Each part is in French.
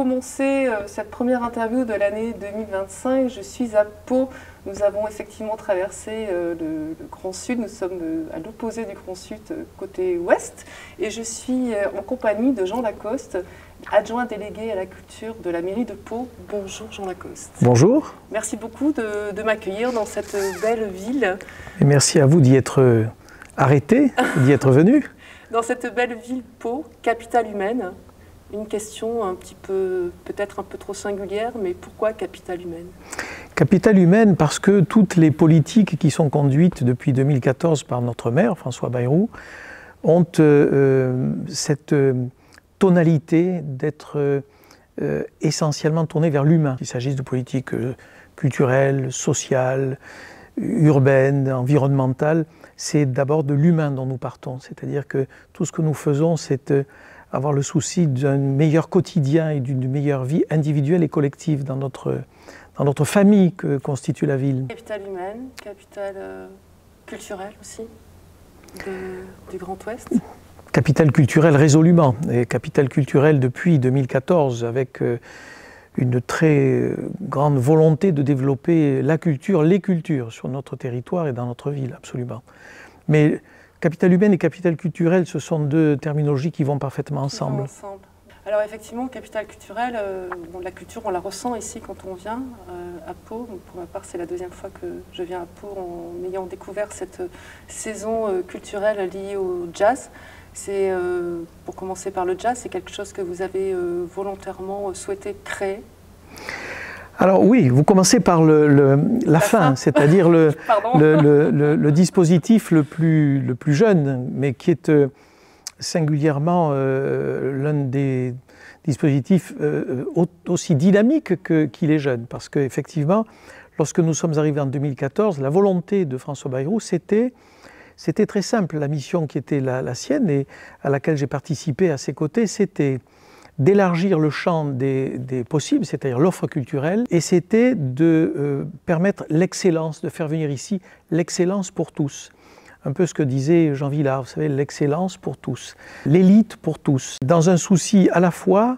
Commencer cette première interview de l'année 2025, je suis à Pau. Nous avons effectivement traversé le Grand Sud, nous sommes à l'opposé du Grand Sud, côté ouest, et je suis en compagnie de Jean Lacoste, adjoint délégué à la culture de la mairie de Pau. Bonjour Jean Lacoste. Bonjour. Merci beaucoup de m'accueillir dans cette belle ville. Et merci à vous d'y être arrêté, d'y être venu. Dans cette belle ville Pau, capitale humaine. Une question un petit peu, peut-être un peu trop singulière, mais pourquoi capitale humaine? Capitale humaine parce que toutes les politiques qui sont conduites depuis 2014 par notre maire, François Bayrou, ont cette tonalité d'être essentiellement tournées vers l'humain. Qu'il s'agisse de politiques culturelles, sociales, urbaines, environnementales, c'est d'abord de l'humain dont nous partons. C'est-à-dire que tout ce que nous faisons, c'est avoir le souci d'un meilleur quotidien et d'une meilleure vie individuelle et collective dans notre famille que constitue la ville. Capitale humaine, capitale culturelle aussi du Grand Ouest. Capitale culturelle résolument, et capitale culturelle depuis 2014 avec une très grande volonté de développer la culture, les cultures sur notre territoire et dans notre ville, absolument. Mais capitale humaine et capitale culturelle, ce sont deux terminologies qui vont parfaitement ensemble. Alors effectivement, capitale culturelle, la culture, on la ressent ici quand on vient à Pau. Pour ma part, c'est la deuxième fois que je viens à Pau en ayant découvert cette saison culturelle liée au jazz. C'est, pour commencer par le jazz, c'est quelque chose que vous avez volontairement souhaité créer? Alors oui, vous commencez par la fin, c'est-à-dire le dispositif le plus jeune, mais qui est singulièrement l'un des dispositifs aussi dynamiques qu'il est jeune. Parce qu'effectivement, lorsque nous sommes arrivés en 2014, la volonté de François Bayrou, c'était très simple. La mission qui était la sienne et à laquelle j'ai participé à ses côtés, c'était d'élargir le champ des possibles, c'est-à-dire l'offre culturelle, et c'était de permettre l'excellence, de faire venir ici l'excellence pour tous. Un peu ce que disait Jean Vilar, vous savez, l'excellence pour tous, l'élite pour tous, dans un souci à la fois,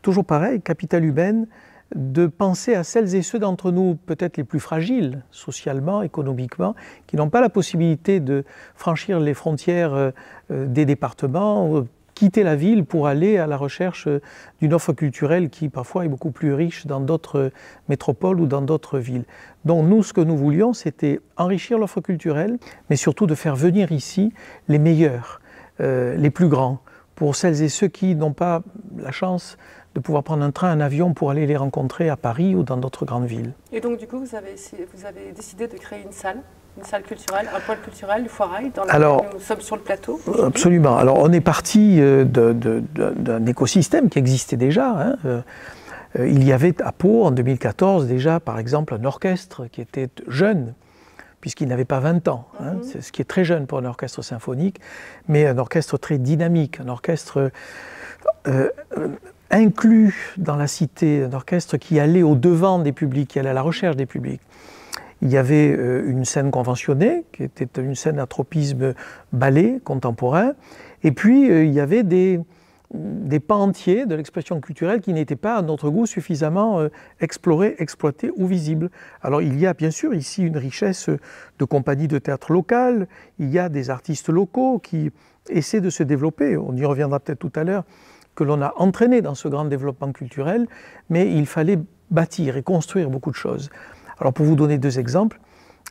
toujours pareil, capitale humaine, de penser à celles et ceux d'entre nous peut-être les plus fragiles, socialement, économiquement, qui n'ont pas la possibilité de franchir les frontières des départements, quitter la ville pour aller à la recherche d'une offre culturelle qui parfois est beaucoup plus riche dans d'autres métropoles ou dans d'autres villes. Donc nous, ce que nous voulions, c'était enrichir l'offre culturelle, mais surtout de faire venir ici les meilleurs, les plus grands, pour celles et ceux qui n'ont pas la chance de pouvoir prendre un train, un avion pour aller les rencontrer à Paris ou dans d'autres grandes villes. Et donc du coup, vous avez décidé de créer une salle culturelle, un pôle culturel du Foirail, dans laquelle nous sommes sur le plateau. Absolument. Alors on est parti d'un écosystème qui existait déjà. Il y avait à Pau, en 2014, déjà, par exemple, un orchestre qui était jeune, puisqu'il n'avait pas 20 ans, c'est ce qui est très jeune pour un orchestre symphonique, mais un orchestre très dynamique, un orchestre inclus dans la cité, un orchestre qui allait au-devant des publics, qui allait à la recherche des publics. Il y avait une scène conventionnée, qui était une scène à tropisme ballet contemporain, et puis il y avait des pans entiers de l'expression culturelle qui n'étaient pas, à notre goût, suffisamment explorés, exploités ou visibles. Alors il y a bien sûr ici une richesse de compagnies de théâtre locales, il y a des artistes locaux qui essaient de se développer, on y reviendra peut-être tout à l'heure, que l'on a entraîné dans ce grand développement culturel, mais il fallait bâtir et construire beaucoup de choses. Alors pour vous donner deux exemples,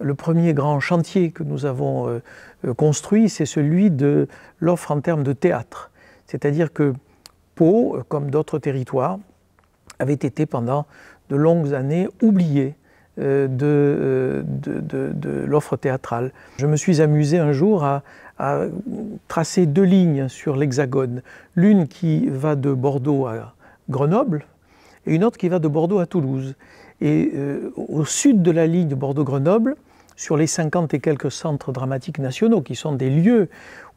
le premier grand chantier que nous avons construit, c'est celui de l'offre en termes de théâtre. C'est-à-dire que Pau, comme d'autres territoires, avait été pendant de longues années oublié de l'offre théâtrale. Je me suis amusé un jour à tracer deux lignes sur l'Hexagone. L'une qui va de Bordeaux à Grenoble et une autre qui va de Bordeaux à Toulouse. Et au sud de la ligne Bordeaux-Grenoble, sur les 50 et quelques centres dramatiques nationaux, qui sont des lieux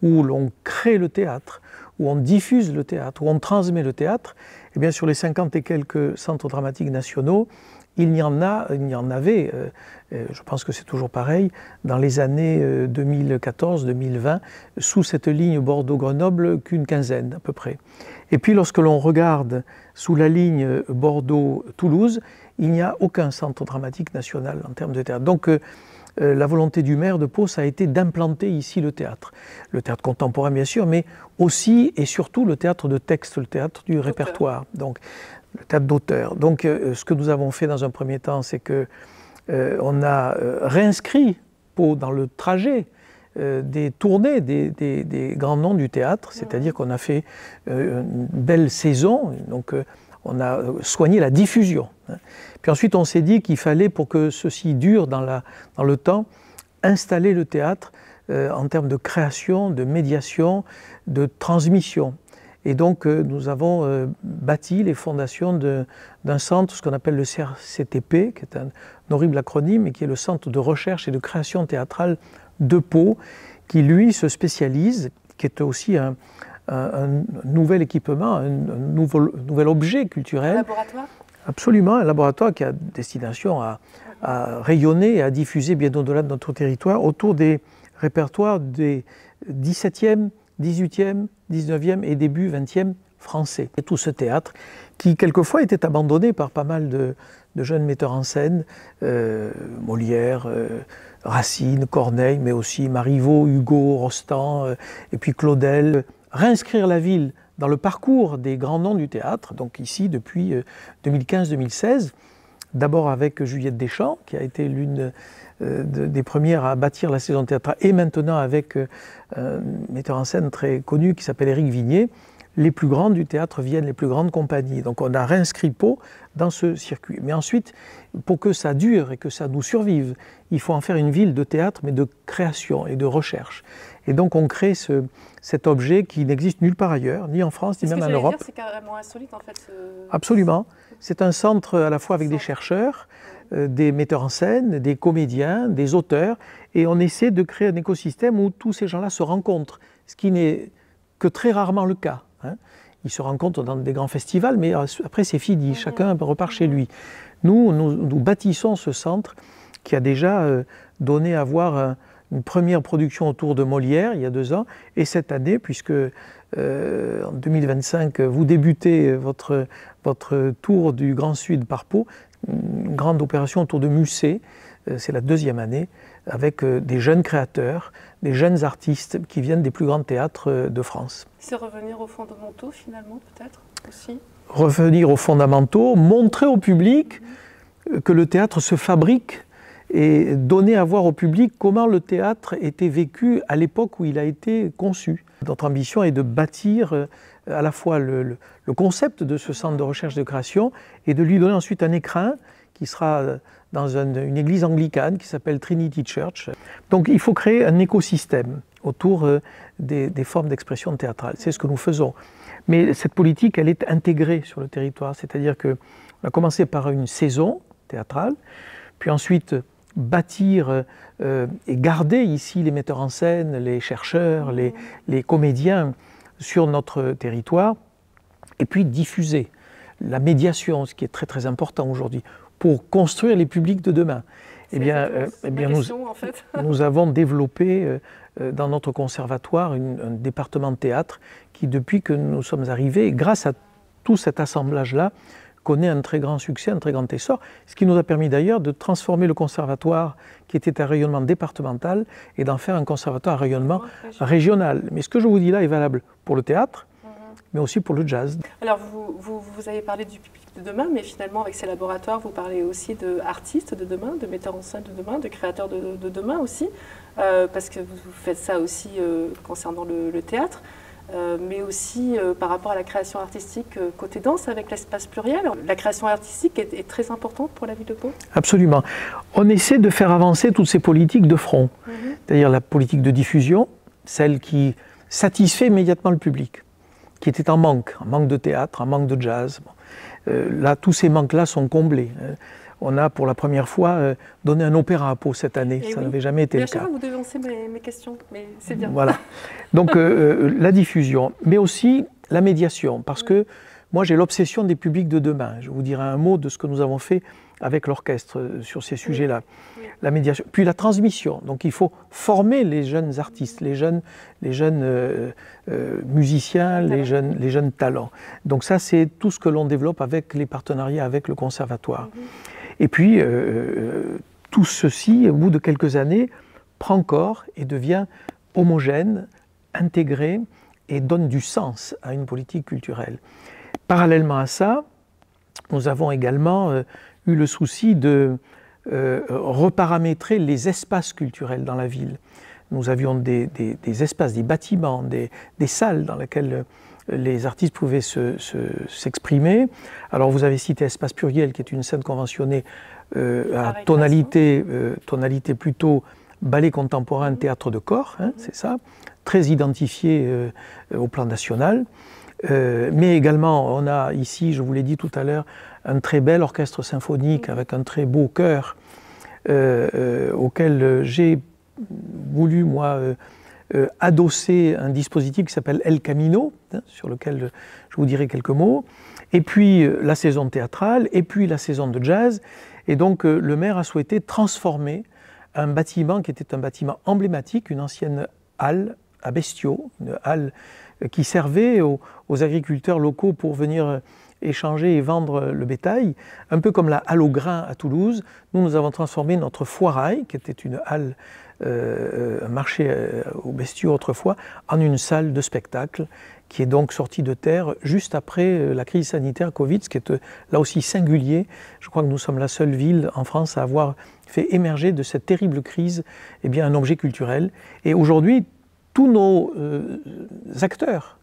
où l'on crée le théâtre, où on diffuse le théâtre, où on transmet le théâtre, eh bien sur les 50 et quelques centres dramatiques nationaux, il y en avait, je pense que c'est toujours pareil, dans les années 2014-2020, sous cette ligne Bordeaux-Grenoble, qu'une quinzaine à peu près. Et puis lorsque l'on regarde sous la ligne Bordeaux-Toulouse, il n'y a aucun centre dramatique national en termes de théâtre. Donc la volonté du maire de Pau, ça a été d'implanter ici le théâtre contemporain bien sûr, mais aussi et surtout le théâtre de texte, le théâtre du répertoire, donc le théâtre d'auteur. Donc ce que nous avons fait dans un premier temps, c'est que on a réinscrit Pau dans le trajet des tournées des grands noms du théâtre, c'est-à-dire qu'on a fait une belle saison, donc on a soigné la diffusion. Puis ensuite, on s'est dit qu'il fallait, pour que ceci dure dans le temps, installer le théâtre en termes de création, de médiation, de transmission. Et donc, nous avons bâti les fondations d'un centre, ce qu'on appelle le CRCTP, qui est un horrible acronyme, et qui est le Centre de recherche et de création théâtrale de Pau, qui lui se spécialise, qui est aussi un nouvel équipement, un nouvel objet culturel. Un laboratoire ? Absolument, un laboratoire qui a destination à rayonner et à diffuser bien au-delà de notre territoire autour des répertoires des 17e, 18e, 19e et début 20e français. Et tout ce théâtre qui quelquefois était abandonné par pas mal de jeunes metteurs en scène, Molière, Racine, Corneille, mais aussi Marivaux, Hugo, Rostand, et puis Claudel. Réinscrire la ville dans le parcours des grands noms du théâtre, donc ici depuis 2015-2016, d'abord avec Juliette Deschamps, qui a été l'une des premières à bâtir la saison théâtrale, et maintenant avec un metteur en scène très connu qui s'appelle Éric Vignier. Les plus grands du théâtre viennent, les plus grandes compagnies. Donc on a réinscrit Pau dans ce circuit. Mais ensuite, pour que ça dure et que ça nous survive, il faut en faire une ville de théâtre, mais de création et de recherche. Et donc on crée cet objet qui n'existe nulle part ailleurs, ni en France, ni même en Europe. C'est carrément insolite en fait. Absolument. C'est un centre à la fois avec des chercheurs, des metteurs en scène, des comédiens, des auteurs, et on essaie de créer un écosystème où tous ces gens-là se rencontrent, ce qui n'est que très rarement le cas. Ils se rencontrent dans des grands festivals, mais après c'est fini, chacun repart chez lui. Nous bâtissons ce centre qui a déjà donné à voir une première production autour de Molière il y a 2 ans, et cette année, puisque en 2025 vous débutez votre tour du Grand Sud par Pau, une grande opération autour de Musset, c'est la 2e année, avec des jeunes créateurs, des jeunes artistes qui viennent des plus grands théâtres de France. C'est revenir aux fondamentaux finalement peut-être aussi ? Revenir aux fondamentaux, montrer au public que le théâtre se fabrique et donner à voir au public comment le théâtre était vécu à l'époque où il a été conçu. Notre ambition est de bâtir à la fois le concept de ce centre de recherche et de création et de lui donner ensuite un écrin qui sera dans une église anglicane qui s'appelle Trinity Church. Donc il faut créer un écosystème autour des formes d'expression théâtrale. C'est ce que nous faisons. Mais cette politique, elle est intégrée sur le territoire. C'est-à-dire qu'on a commencé par une saison théâtrale, puis ensuite bâtir et garder ici les metteurs en scène, les chercheurs, les comédiens sur notre territoire, et puis diffuser la médiation, ce qui est très très important aujourd'hui, pour construire les publics de demain. Eh bien, nous avons développé dans notre conservatoire un département de théâtre qui, depuis que nous sommes arrivés, grâce à tout cet assemblage-là, connaît un très grand succès, un très grand essor, ce qui nous a permis d'ailleurs de transformer le conservatoire qui était un rayonnement départemental et d'en faire un conservatoire à rayonnement régional. Mais ce que je vous dis là est valable pour le théâtre, mais aussi pour le jazz. Alors vous avez parlé du public de demain, mais finalement avec ces laboratoires, vous parlez aussi d'artistes de demain, de metteurs en scène de demain, de créateurs de demain aussi, parce que vous faites ça aussi concernant le théâtre. Mais aussi par rapport à la création artistique côté danse avec l'espace pluriel. La création artistique est très importante pour la ville de Pau ? Absolument. On essaie de faire avancer toutes ces politiques de front, c'est-à-dire la politique de diffusion, celle qui satisfait immédiatement le public, qui était en manque de théâtre, en manque de jazz. Là, tous ces manques-là sont comblés. On a pour la première fois donné un opéra à Pau cette année, ça n'avait jamais été le cas. Vous devancez mes questions, mais c'est bien. Voilà. Donc la diffusion, mais aussi la médiation, parce que moi j'ai l'obsession des publics de demain. Je vous dirai un mot de ce que nous avons fait avec l'orchestre sur ces sujets-là. La médiation, puis la transmission. Donc il faut former les jeunes artistes, les jeunes musiciens, les jeunes talents. Donc ça, c'est tout ce que l'on développe avec les partenariats avec le conservatoire. Et puis, tout ceci, au bout de quelques années, prend corps et devient homogène, intégré et donne du sens à une politique culturelle. Parallèlement à ça, nous avons également eu le souci de reparamétrer les espaces culturels dans la ville. Nous avions des espaces, des bâtiments, des salles dans lesquelles les artistes pouvaient s'exprimer. Alors vous avez cité Espace Pluriel, qui est une scène conventionnée à tonalité plutôt ballet contemporain, théâtre de corps, hein, c'est ça, très identifié au plan national. Mais également, on a ici, je vous l'ai dit tout à l'heure, un très bel orchestre symphonique avec un très beau chœur auquel j'ai voulu, moi, adosser un dispositif qui s'appelle El Camino, hein, sur lequel je vous dirai quelques mots, et puis la saison théâtrale, et puis la saison de jazz. Et donc le maire a souhaité transformer un bâtiment qui était un bâtiment emblématique, une ancienne halle à bestiaux, une halle qui servait aux agriculteurs locaux pour venir échanger et vendre le bétail, un peu comme la halle au grain à Toulouse. Nous avons transformé notre foirail, qui était une halle, un marché aux bestiaux autrefois, en une salle de spectacle qui est donc sortie de terre juste après la crise sanitaire Covid, ce qui est là aussi singulier. Je crois que nous sommes la seule ville en France à avoir fait émerger de cette terrible crise un objet culturel. Et aujourd'hui, tous nos acteurs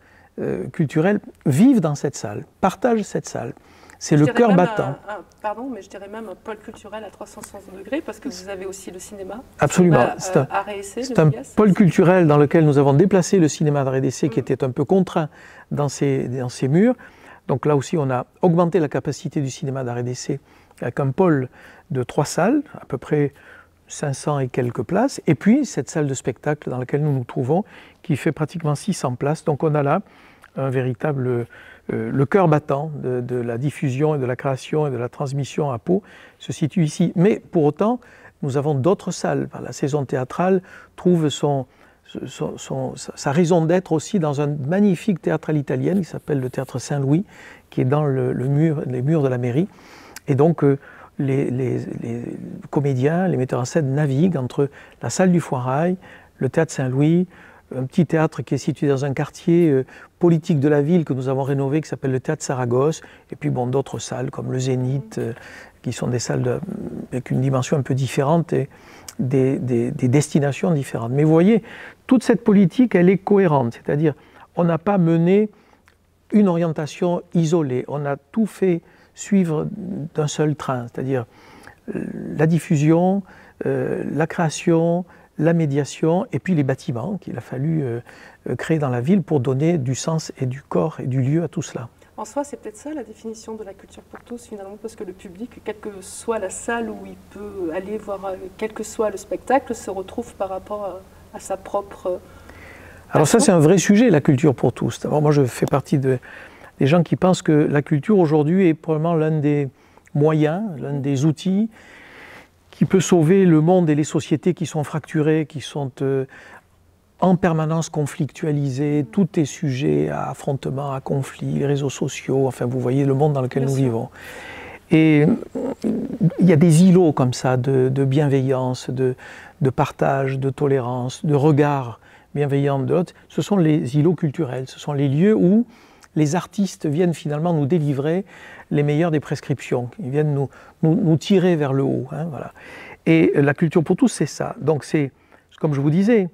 culturels vivent dans cette salle, partagent cette salle. C'est le cœur battant. Pardon, mais je dirais même un pôle culturel à 360 degrés, parce que vous avez aussi le cinéma. Absolument. C'est un pôle culturel dans lequel nous avons déplacé le cinéma d'art et d'essai qui était un peu contraint dans ces murs. Donc là aussi, on a augmenté la capacité du cinéma d'art et d'essai avec un pôle de 3 salles, à peu près 500 et quelques places, et puis cette salle de spectacle dans laquelle nous nous trouvons, qui fait pratiquement 600 places. Donc on a là un véritable... le cœur battant de la diffusion et de la création et de la transmission à Pau se situe ici. Mais pour autant, nous avons d'autres salles. La saison théâtrale trouve sa raison d'être aussi dans un magnifique théâtre à l'italienne qui s'appelle le Théâtre Saint-Louis, qui est dans les murs de la mairie. Et donc, les comédiens, les metteurs en scène naviguent entre la salle du Foirail, le Théâtre Saint-Louis, un petit théâtre qui est situé dans un quartier politique de la ville que nous avons rénové, qui s'appelle le Théâtre Saragosse, et puis bon, d'autres salles comme le Zénith, qui sont des salles avec une dimension un peu différente et des destinations différentes. Mais vous voyez, toute cette politique, elle est cohérente, c'est-à-dire on n'a pas mené une orientation isolée, on a tout fait suivre d'un seul train, c'est-à-dire la diffusion, la création, la médiation et puis les bâtiments qu'il a fallu créer dans la ville pour donner du sens et du corps et du lieu à tout cela. En soi, c'est peut-être ça la définition de la culture pour tous finalement, parce que le public, quelle que soit la salle où il peut aller voir, quel que soit le spectacle, se retrouve par rapport à sa propre... Alors ça, c'est un vrai sujet, la culture pour tous. D'abord, moi, je fais partie des gens qui pensent que la culture aujourd'hui est probablement l'un des moyens, l'un des outils qui peut sauver le monde et les sociétés qui sont fracturées, qui sont en permanence conflictualisées. Tout est sujet à affrontement, à conflit, les réseaux sociaux, enfin vous voyez le monde dans lequel nous vivons. Et il y a des îlots comme ça de bienveillance, de partage, de tolérance, de regard bienveillant de l'autre. Ce sont les îlots culturels, ce sont les lieux où les artistes viennent finalement nous délivrer les meilleures des prescriptions. Ils viennent nous tirer vers le haut. Hein, voilà. Et la culture pour tous, c'est ça. Donc c'est, comme je vous disais,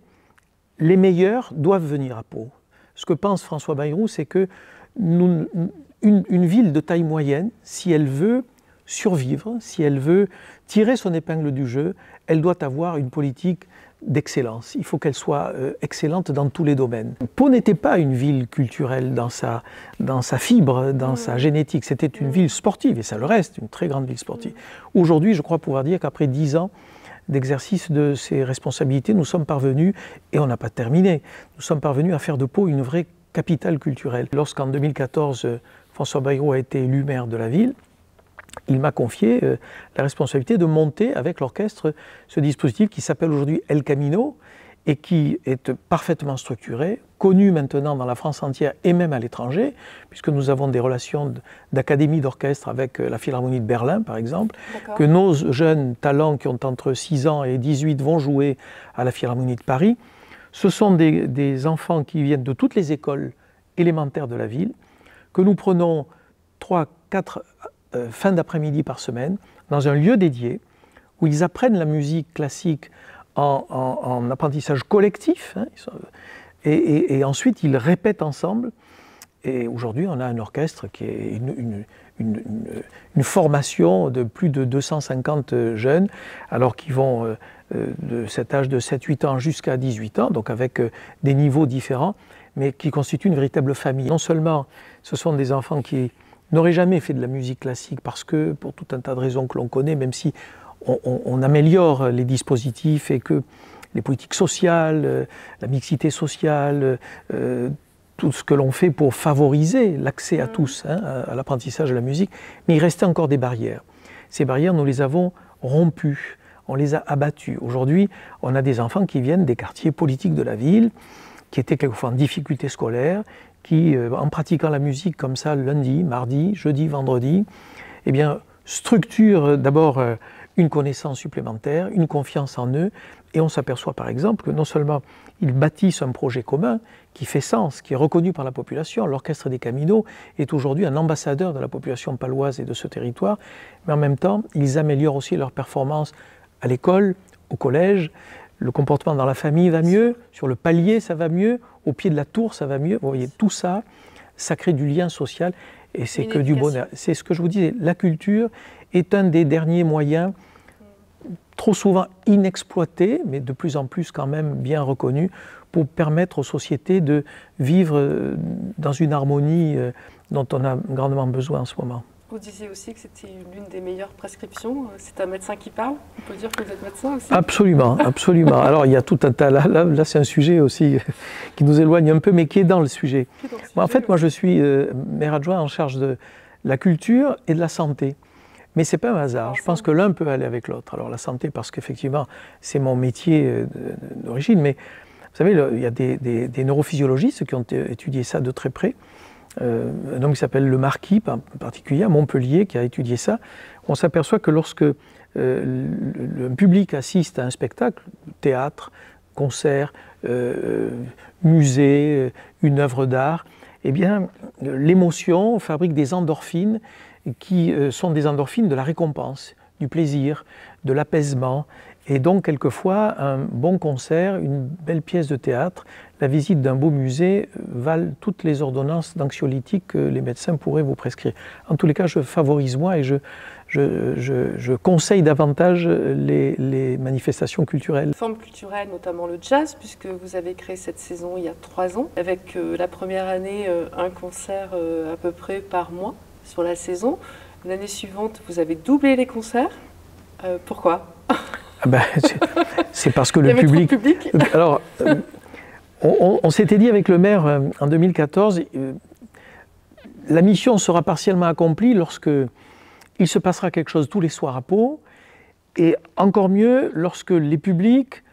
les meilleurs doivent venir à Pau. Ce que pense François Bayrou, c'est que une ville de taille moyenne, si elle veut survivre, si elle veut tirer son épingle du jeu, elle doit avoir une politique d'excellence. Il faut qu'elle soit excellente dans tous les domaines. Pau n'était pas une ville culturelle dans sa fibre, dans sa génétique. C'était une ville sportive, et ça le reste, une très grande ville sportive. Aujourd'hui, je crois pouvoir dire qu'après 10 ans d'exercice de ces responsabilités, nous sommes parvenus, et on n'a pas terminé, nous sommes parvenus à faire de Pau une vraie capitale culturelle. Lorsqu'en 2014, François Bayrou a été élu maire de la ville, il m'a confié la responsabilité de monter avec l'orchestre ce dispositif qui s'appelle aujourd'hui El Camino et qui est parfaitement structuré, connu maintenant dans la France entière et même à l'étranger, puisque nous avons des relations d'académie d'orchestre avec la Philharmonie de Berlin, par exemple, que nos jeunes talents qui ont entre 6 ans et 18 vont jouer à la Philharmonie de Paris. Ce sont des enfants qui viennent de toutes les écoles élémentaires de la ville, que nous prenons 3-4 fins d'après-midi par semaine, dans un lieu dédié, où ils apprennent la musique classique en apprentissage collectif, hein, et ensuite ils répètent ensemble. Et aujourd'hui, on a un orchestre qui est une formation de plus de 250 jeunes, alors qu'ils vont de cet âge de 7-8 ans jusqu'à 18 ans, donc avec des niveaux différents, mais qui constituent une véritable famille. Non seulement ce sont des enfants qui n'auraient jamais fait de la musique classique, parce que, pour tout un tas de raisons que l'on connaît, même si on améliore les dispositifs et que les politiques sociales, la mixité sociale, tout ce que l'on fait pour favoriser l'accès à tous à l'apprentissage de la musique, mais il restait encore des barrières. Ces barrières, nous les avons rompues, on les a abattues. Aujourd'hui, on a des enfants qui viennent des quartiers politiques de la ville, qui étaient quelquefois en difficulté scolaire, qui, en pratiquant la musique comme ça lundi, mardi, jeudi, vendredi, eh bien, structurent d'abord une connaissance supplémentaire, une confiance en eux, et on s'aperçoit par exemple que non seulement ils bâtissent un projet commun qui fait sens, qui est reconnu par la population, l'Orchestre des Caminos est aujourd'hui un ambassadeur de la population paloise et de ce territoire, mais en même temps ils améliorent aussi leur performance à l'école, au collège, le comportement dans la famille va mieux, sur le palier ça va mieux, au pied de la tour ça va mieux, vous voyez, tout ça, ça crée du lien social et c'est que du bonheur. C'est ce que je vous disais, la culture est un des derniers moyens trop souvent inexploité, mais de plus en plus quand même bien reconnu, pour permettre aux sociétés de vivre dans une harmonie dont on a grandement besoin en ce moment. Vous disiez aussi que c'était l'une des meilleures prescriptions. C'est un médecin qui parle. On peut dire que vous êtes médecin aussi. Absolument, absolument. Alors il y a tout un tas, là c'est un sujet aussi qui nous éloigne un peu, mais qui est dans le sujet. En fait, moi je suis maire adjoint en charge de la culture et de la santé. Mais ce n'est pas un hasard, je pense que l'un peut aller avec l'autre. Alors la santé, parce qu'effectivement, c'est mon métier d'origine, mais vous savez, il y a des neurophysiologistes qui ont étudié ça de très près. Un homme qui s'appelle Le Marquis, en particulier à Montpellier, qui a étudié ça. On s'aperçoit que lorsque le public assiste à un spectacle, théâtre, concert, musée, une œuvre d'art, eh bien, l'émotion fabrique des endorphines qui sont des endorphines de la récompense, du plaisir, de l'apaisement. Et donc, quelquefois, un bon concert, une belle pièce de théâtre, la visite d'un beau musée valent toutes les ordonnances d'anxiolytiques que les médecins pourraient vous prescrire. En tous les cas, je favorise moi et je conseille davantage les manifestations culturelles. Les formes culturelles, notamment le jazz, puisque vous avez créé cette saison il y a 3 ans, avec la première année un concert à peu près par mois sur la saison. L'année suivante, vous avez doublé les concerts. Pourquoi ? C'est parce que le public... Alors, on s'était dit avec le maire en 2014, la mission sera partiellement accomplie lorsque il se passera quelque chose tous les soirs à Pau, et encore mieux lorsque les publics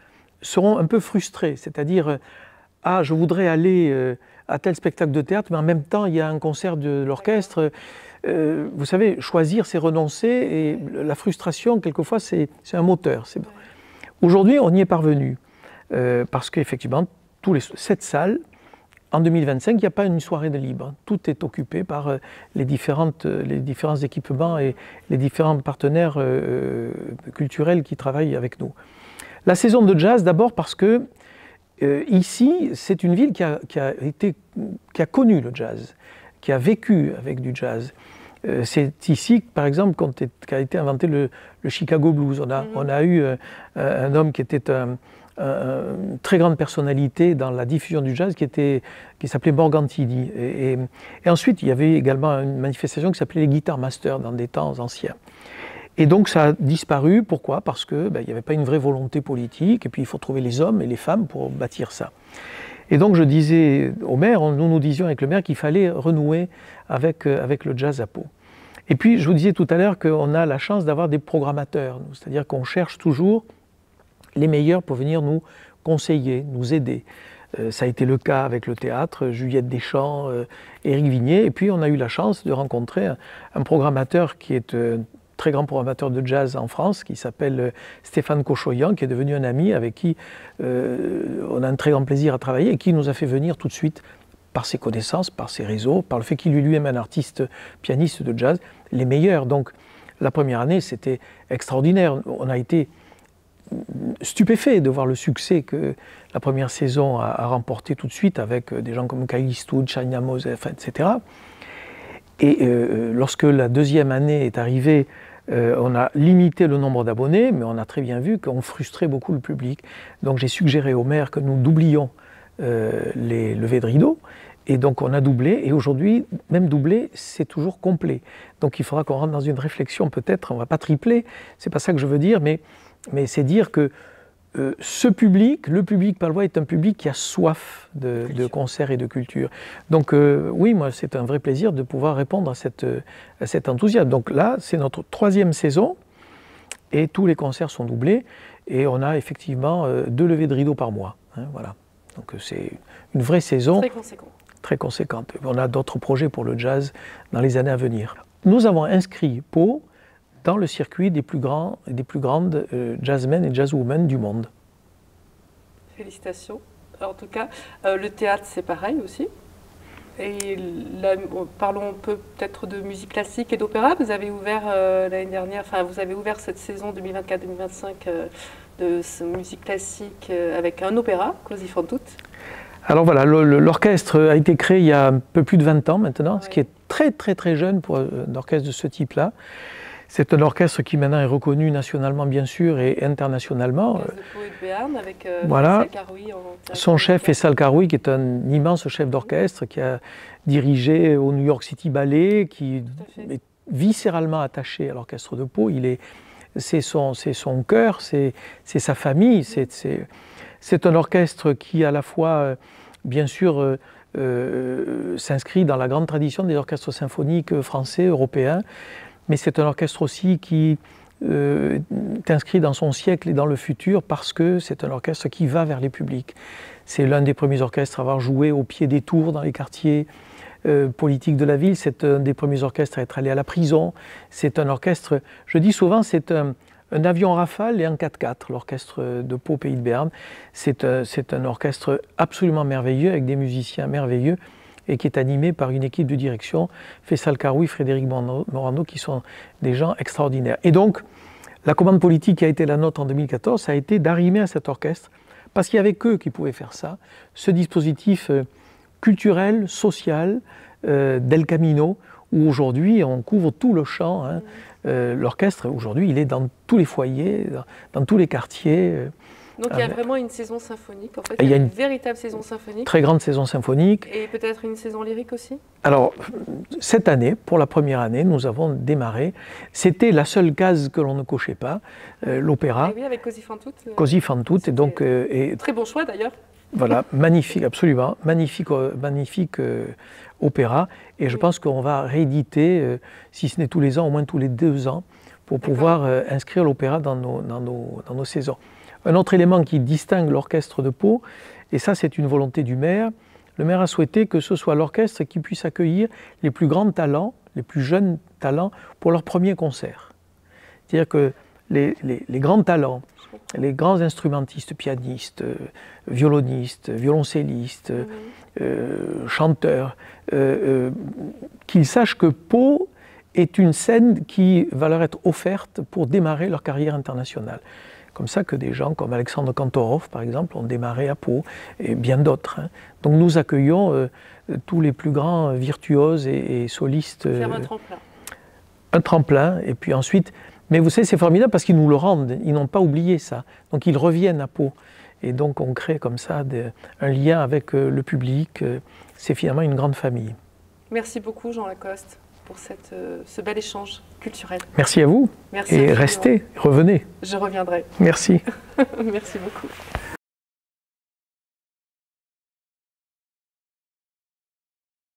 seront un peu frustrés, c'est-à-dire « Ah, je voudrais aller à tel spectacle de théâtre, mais en même temps, il y a un concert de l'orchestre. » Vous savez, choisir, c'est renoncer, et la frustration, quelquefois, c'est un moteur. Aujourd'hui, on y est parvenu, parce qu'effectivement, cette salle, en 2025, il n'y a pas une soirée de libre. Tout est occupé par les différents équipements et les différents partenaires culturels qui travaillent avec nous. La saison de jazz, d'abord parce que ici, c'est une ville qui a connu le jazz, qui a vécu avec du jazz. C'est ici, par exemple, qu'a été inventé le Chicago Blues. On a eu un homme qui était une très grande personnalité dans la diffusion du jazz qui s'appelait Morgantini. Et ensuite, il y avait également une manifestation qui s'appelait les Guitar Masters dans des temps anciens. Et donc ça a disparu. Pourquoi ? Parce qu'il n'y avait pas une vraie volonté politique, et puis il faut trouver les hommes et les femmes pour bâtir ça. Et donc je disais au maire, nous disions avec le maire qu'il fallait renouer avec le jazz à Pau. Et puis, je vous disais tout à l'heure qu'on a la chance d'avoir des programmateurs, c'est-à-dire qu'on cherche toujours les meilleurs pour venir nous conseiller, nous aider. Ça a été le cas avec le théâtre, Juliette Deschamps, Éric Vignier, et puis on a eu la chance de rencontrer un programmateur qui est un très grand programmateur de jazz en France, qui s'appelle Stéphane Cochoyan, qui est devenu un ami avec qui on a un très grand plaisir à travailler et qui nous a fait venir tout de suite, par ses connaissances, par ses réseaux, par le fait qu'il est lui-même un artiste pianiste de jazz, les meilleurs. Donc la première année, c'était extraordinaire. On a été stupéfait de voir le succès que la première saison a remporté tout de suite avec des gens comme Kyle Eastwood, China Moses, etc. Et lorsque la deuxième année est arrivée, on a limité le nombre d'abonnés, mais on a très bien vu qu'on frustrait beaucoup le public. Donc j'ai suggéré au maire que nous doublions les levées de rideaux, et donc on a doublé, et aujourd'hui, même doublé, c'est toujours complet. Donc il faudra qu'on rentre dans une réflexion peut-être, on ne va pas tripler, c'est pas ça que je veux dire, mais c'est dire que ce public, le public palois, est un public qui a soif de concerts et de culture. Donc oui, moi, c'est un vrai plaisir de pouvoir répondre à cet enthousiasme. Donc là, c'est notre 3e saison, et tous les concerts sont doublés, et on a effectivement 2 levées de rideaux par mois. Hein, voilà. Donc c'est une vraie saison. Très conséquent. Très conséquente. On a d'autres projets pour le jazz dans les années à venir. Nous avons inscrit Pau dans le circuit des plus grandes jazzmen et jazzwomen du monde. Félicitations. Alors, en tout cas, le théâtre, c'est pareil aussi. Et là, parlons peut-être de musique classique et d'opéra. Vous avez ouvert l'année dernière, enfin, vous avez ouvert cette saison 2024-2025 de musique classique avec un opéra, Così fan tutte. Alors voilà, l'orchestre a été créé il y a un peu plus de 20 ans maintenant, oui. Ce qui est très très très jeune pour un orchestre de ce type-là. C'est un orchestre qui maintenant est reconnu nationalement bien sûr et internationalement. De Pau et de Béarn avec voilà. Faisal Karoui son chef Faisal Karoui, qui est un immense chef d'orchestre, qui a dirigé au New York City Ballet, qui est viscéralement attaché à l'orchestre de Pau. C'est son cœur, c'est sa famille. C'est un orchestre qui à la fois, bien sûr, s'inscrit dans la grande tradition des orchestres symphoniques français, européens, mais c'est un orchestre aussi qui est inscrit dans son siècle et dans le futur parce que c'est un orchestre qui va vers les publics. C'est l'un des premiers orchestres à avoir joué au pied des tours dans les quartiers politiques de la ville. C'est un des premiers orchestres à être allé à la prison. C'est un orchestre, je dis souvent, c'est un avion Rafale et un 4x4, l'orchestre de Pau, Pays de Béarn. C'est un orchestre absolument merveilleux avec des musiciens merveilleux et qui est animé par une équipe de direction, Faisal Karoui, Frédéric Morano, qui sont des gens extraordinaires. Et donc, la commande politique qui a été la nôtre en 2014, ça a été d'arrimer à cet orchestre, parce qu'il n'y avait qu'eux qui pouvaient faire ça, ce dispositif culturel, social, d'El Camino, où aujourd'hui on couvre tout le champ. Hein. L'orchestre, aujourd'hui, il est dans tous les foyers, dans tous les quartiers. Donc il y a vraiment une saison symphonique, en fait, il y a une véritable saison symphonique. Très grande saison symphonique. Et peut-être une saison lyrique aussi? Alors, cette année, pour la première année, nous avons démarré. C'était la seule case que l'on ne cochait pas, l'opéra. Oui, avec Così fan tutte. Così fan tutte, et donc... très bon choix d'ailleurs. Voilà, magnifique, absolument, magnifique opéra. Et je pense qu'on va rééditer, si ce n'est tous les ans, au moins tous les 2 ans, pour pouvoir inscrire l'opéra dans nos saisons. Un autre élément qui distingue l'orchestre de Pau, et ça c'est une volonté du maire, le maire a souhaité que ce soit l'orchestre qui puisse accueillir les plus grands talents, les plus jeunes talents pour leur premier concert. C'est-à-dire que les grands talents, les grands instrumentistes, pianistes, violonistes, violoncellistes, chanteurs, qu'ils sachent que Pau est une scène qui va leur être offerte pour démarrer leur carrière internationale. Comme ça que des gens comme Alexandre Kantorov, par exemple, ont démarré à Pau, et bien d'autres. Hein. Donc nous accueillons tous les plus grands virtuoses et solistes. Faire un tremplin. Un tremplin, et puis ensuite... Mais vous savez, c'est formidable parce qu'ils nous le rendent, ils n'ont pas oublié ça. Donc ils reviennent à Pau. Et donc on crée comme ça un lien avec le public. C'est finalement une grande famille. Merci beaucoup Jean Lacoste pour ce bel échange culturel. Merci à vous. Merci et restez, revenez. Je reviendrai. Merci. Merci beaucoup.